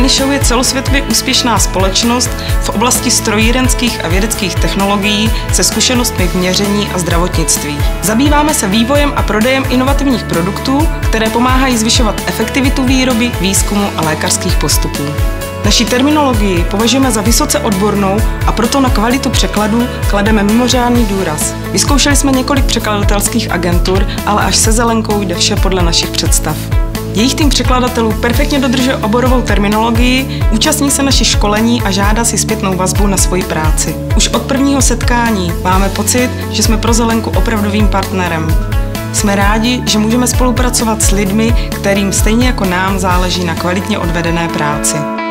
Renishow je celosvětově úspěšná společnost v oblasti strojírenských a vědeckých technologií se zkušenostmi v měření a zdravotnictví. Zabýváme se vývojem a prodejem inovativních produktů, které pomáhají zvyšovat efektivitu výroby, výzkumu a lékařských postupů. Naši terminologii považujeme za vysoce odbornou a proto na kvalitu překladů klademe mimořádný důraz. Vyzkoušeli jsme několik překladatelských agentur, ale až se zelenkou jde vše podle našich představ. Jejich tým překladatelů perfektně dodržuje oborovou terminologii, účastní se našich školení a žádá si zpětnou vazbu na svoji práci. Už od prvního setkání máme pocit, že jsme pro Zelenku opravdovým partnerem. Jsme rádi, že můžeme spolupracovat s lidmi, kterým stejně jako nám záleží na kvalitně odvedené práci.